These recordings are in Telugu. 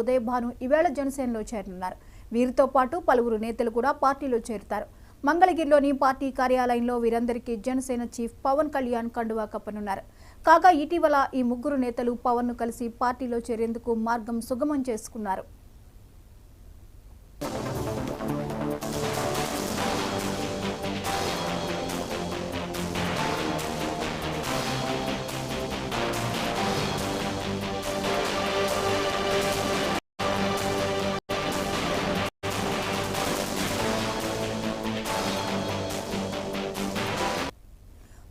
ఉదయభాను ఈవేళ జనసేనలో చేరనున్నారు. వీరితో పాటు పలువురు నేతలు కూడా పార్టీలో చేరుతారు. మంగళగిరిలోని పార్టీ కార్యాలయంలో వీరందరికీ జనసేన చీఫ్ పవన్ కళ్యాణ్ కండువా కప్పనున్నారు. కాగా ఇటీవల ఈ ముగ్గురు నేతలు పవన్ను కలిసి పార్టీలో చేరేందుకు మార్గం సుగమం చేసుకున్నారు.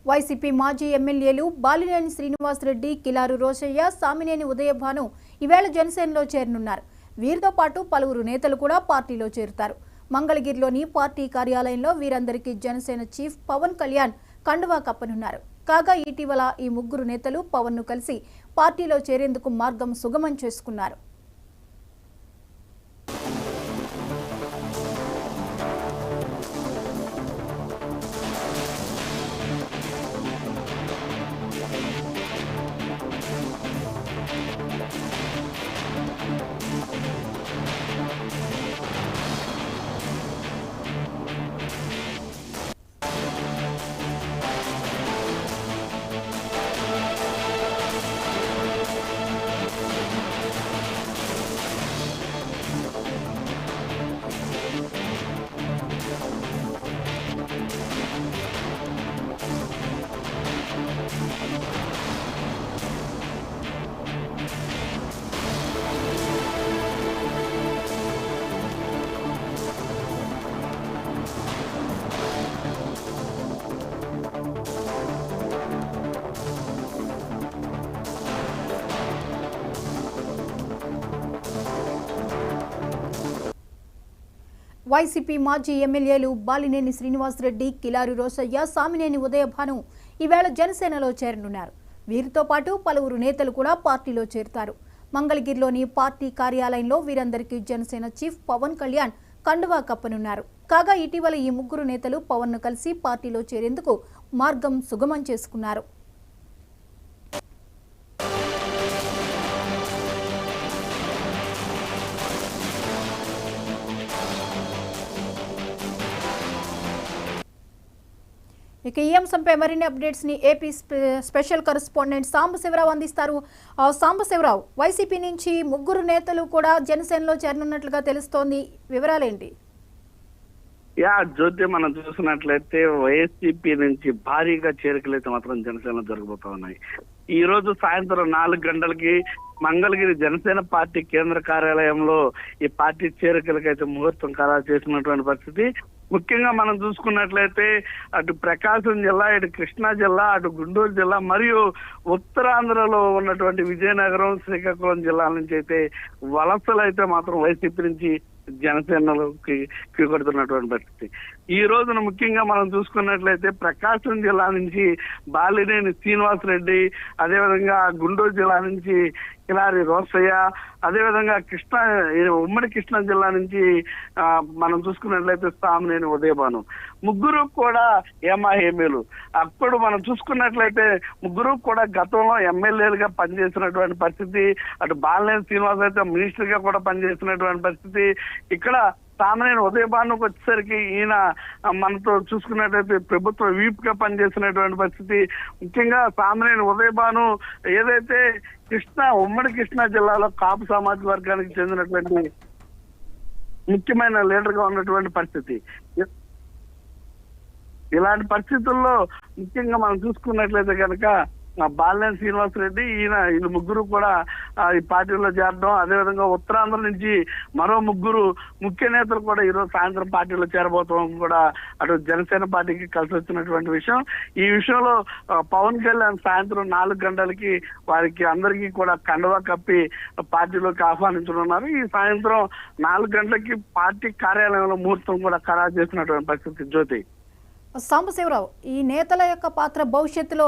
వైసీపీ మాజీ ఎమ్మెల్యేలు బాలినేని శ్రీనివాసరెడ్డి, కిలారు రోశయ్య, సామినేని ఉదయభాను ఈవేళ జనసేనలో చేరనున్నారు. వీరితో పాటు పలువురు నేతలు కూడా పార్టీలో చేరుతారు. మంగళగిరిలోని పార్టీ కార్యాలయంలో వీరందరికీ జనసేన చీఫ్ పవన్ కళ్యాణ్ కండువా కప్పనున్నారు. కాగా ఇటీవల ఈ ముగ్గురు నేతలు పవన్ను కలిసి పార్టీలో చేరేందుకు మార్గం సుగమం చేసుకున్నారు. వైసీపీ మాజీ ఎమ్మెల్యేలు బాలినేని శ్రీనివాసరెడ్డి, కిలారు రోశయ్య, సామినేని ఉదయభాను ఈవేళ జనసేనలో చేరనున్నారు. వీరితో పాటు పలువురు నేతలు కూడా పార్టీలో చేరుతారు. మంగళగిరిలోని పార్టీ కార్యాలయంలో వీరందరికీ జనసేన చీఫ్ పవన్ కళ్యాణ్ కండువా కప్పనున్నారు. కాగా ఇటీవల ఈ ముగ్గురు నేతలు పవన్ను కలిసి పార్టీలో చేరేందుకు మార్గం సుగమం చేసుకున్నారు. ఇక ఈ అంశంపై మరిన్ని అప్డేట్స్ ని ఏపీ స్పెషల్ కరెస్పాండెంట్ సాంబశివరావు అందిస్తారు. సాంబశివరావు, వైసీపీ నుంచి ముగ్గురు నేతలు కూడా జనసేనలో చేరనున్నట్లుగా తెలుస్తోంది, వివరాలేంటి? జ్యోతి, మనం చూసినట్లయితే వైసీపీ నుంచి భారీగా చేరికలైతే మాత్రం జనసేన జరగబోతా ఉన్నాయి. ఈ రోజు సాయంత్రం 4 గంటలకి మంగళగిరి జనసేన పార్టీ కేంద్ర కార్యాలయంలో ఈ పార్టీ చేరికలకైతే ముహూర్తం ఖరారు చేసినటువంటి పరిస్థితి. ముఖ్యంగా మనం చూసుకున్నట్లయితే అటు ప్రకాశం జిల్లా, ఇటు కృష్ణా జిల్లా, అటు గుంటూరు జిల్లా మరియు ఉత్తరాంధ్రలో ఉన్నటువంటి విజయనగరం, శ్రీకాకుళం జిల్లాల నుంచి అయితే వలసలు అయితే మాత్రం వైసీపీ నుంచి జనసేనలోకి కొడుతున్నటువంటి పరిస్థితి. ఈ రోజున ముఖ్యంగా మనం చూసుకున్నట్లయితే ప్రకాశం జిల్లా నుంచి బాలినేని శ్రీనివాసరెడ్డి, అదేవిధంగా గుంటూరు జిల్లా నుంచి కిలారి రోశయ్య, అదేవిధంగా ఉమ్మడి కృష్ణా జిల్లా నుంచి మనం చూసుకున్నట్లయితే సామినేని ఉదయభాను, ముగ్గురు కూడా ఏమాహేమీలు. అప్పుడు మనం చూసుకున్నట్లయితే ముగ్గురు కూడా గతంలో ఎమ్మెల్యేలుగా పనిచేసినటువంటి పరిస్థితి. అటు బాలినేని శ్రీనివాస్ అయితే మినిస్టర్ గా కూడా పనిచేసినటువంటి పరిస్థితి. ఇక్కడ సామినేని ఉదయభానుకు వచ్చేసరికి ఈయన మనతో చూసుకున్నట్లయితే ప్రభుత్వ వీప్ గా పనిచేసినటువంటి పరిస్థితి. ముఖ్యంగా సామినేని ఉదయభాను ఏదైతే ఉమ్మడి కృష్ణా జిల్లాలో కాపు సామాజిక వర్గానికి చెందినటువంటి ముఖ్యమైన లీడర్ గా ఉన్నటువంటి పరిస్థితి. ఇలాంటి పరిస్థితుల్లో ముఖ్యంగా మనం చూసుకున్నట్లయితే కనుక బాలినేని శ్రీనివాసరెడ్డి, వీళ్ళు ముగ్గురు కూడా ఈ పార్టీలో చేరడం, అదేవిధంగా ఉత్తరాంధ్ర నుంచి మరో ముగ్గురు ముఖ్య నేతలు కూడా ఈరోజు సాయంత్రం పార్టీలో చేరబోతాం కూడా అటు జనసేన పార్టీకి కలిసి వచ్చినటువంటి విషయం. ఈ విషయంలో పవన్ కళ్యాణ్ సాయంత్రం 4 గంటలకి వారికి అందరికీ కూడా కండువా కప్పి పార్టీలోకి ఆహ్వానించనున్నారు. ఈ సాయంత్రం 4 గంటలకి పార్టీ కార్యాలయంలో ముహూర్తం కూడా ఖరారు చేసినటువంటి పరిస్థితి. జ్యోతి, సాంబశివరావు, ఈ నేతల యొక్క పాత్ర భవిష్యత్తులో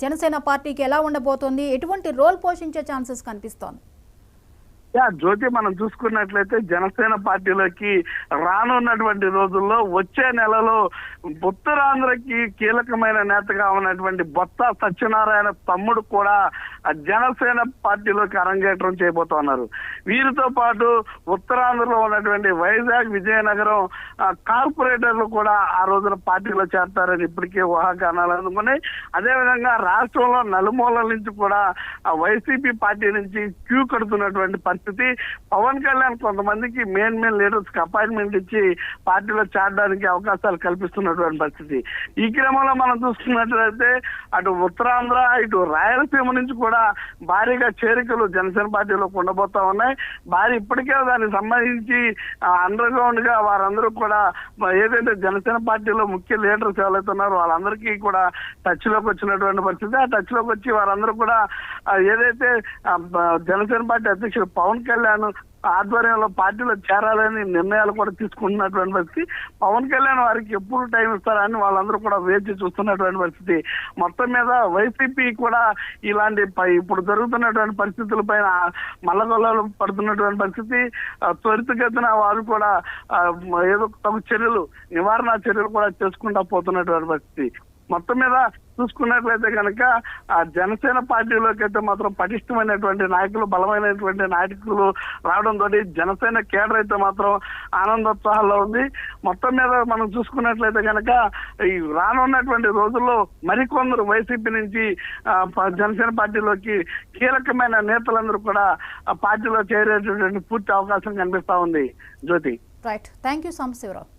జనసేన పార్టీకి ఎలా ఉండబోతోంది? ఎటువంటి రోల్ పోషించే ఛాన్సెస్ కనిపిస్తోంది? జ్యోతి, మనం చూసుకున్నట్లయితే జనసేన పార్టీలోకి రానున్నటువంటి రోజుల్లో వచ్చే నెలలో ఉత్తరాంధ్రకి కీలకమైన నేతగా ఉన్నటువంటి బొత్స సత్యనారాయణ తమ్ముడు కూడా జనసేన పార్టీలోకి అరంగేట్రం చేయబోతున్నారు. వీరితో పాటు ఉత్తరాంధ్రలో ఉన్నటువంటి వైజాగ్, విజయనగరం కార్పొరేటర్లు కూడా ఆ రోజున పార్టీలో చేరతారని ఇప్పటికే ఊహాగానాలు అందుకున్నాయి. అదేవిధంగా రాష్ట్రంలో నలుమూలల నుంచి కూడా వైసీపీ పార్టీ నుంచి క్యూ కడుతున్నటువంటి పరిస్థితి. పవన్ కళ్యాణ్ కొంతమందికి మెయిన్ లీడర్స్ కి అపాయింట్మెంట్ ఇచ్చి పార్టీలో చేరడానికి అవకాశాలు కల్పిస్తున్నటువంటి పరిస్థితి. ఈ క్రమంలో మనం చూసుకున్నట్లయితే అటు ఉత్తరాంధ్ర, ఇటు రాయలసీమ నుంచి కూడా భారీగా చేరికలు జనసేన పార్టీలో ఉండబోతా ఉన్నాయి. ఇప్పటికే దానికి సంబంధించి అండర్ గ్రౌండ్ గా వారందరూ కూడా ఏదైతే జనసేన పార్టీలో ముఖ్య లీడర్స్ ఎవరైతే ఉన్నారో వాళ్ళందరికీ కూడా టచ్ లోకి వచ్చినటువంటి పరిస్థితి. ఆ టచ్ లోకి వచ్చి వారందరూ కూడా ఏదైతే జనసేన పార్టీ అధ్యక్షుడు పవన్ కళ్యాణ్ ఆధ్వర్యంలో పార్టీలో చేరాలని నిర్ణయాలు కూడా తీసుకుంటున్నటువంటి పరిస్థితి. పవన్ కళ్యాణ్ వారికి ఎప్పుడు టైం ఇస్తారని వాళ్ళందరూ కూడా వేచి చూస్తున్నటువంటి పరిస్థితి. మొత్తం మీద వైసీపీ కూడా ఇలాంటి ఇప్పుడు జరుగుతున్నటువంటి పరిస్థితుల పైన మల్లగొల్లాలు పడుతున్నటువంటి పరిస్థితి. త్వరితగతిన వారు కూడా ఏదో తగు చర్యలు, నివారణ చర్యలు కూడా చేసుకుంటా పోతున్నటువంటి పరిస్థితి. మొత్తం మీద చూసుకున్నట్లయితే కనుక ఆ జనసేన పార్టీలోకి అయితే మాత్రం పటిష్టమైనటువంటి నాయకులు, బలమైనటువంటి నాయకులు రావడంతో జనసేన కేడర్ అయితే మాత్రం ఆనందోత్సాహాల్లో ఉంది. మొత్తం మీద మనం చూసుకున్నట్లయితే కనుక ఈ రానున్నటువంటి రోజుల్లో మరికొందరు వైసీపీ నుంచి జనసేన పార్టీలోకి కీలకమైన నేతలందరూ కూడా పార్టీలో చేరేటటువంటి పూర్తి అవకాశం కనిపిస్తా ఉంది. జ్యోతి, రైట్, థ్యాంక్ యూ సాంబశివరావు.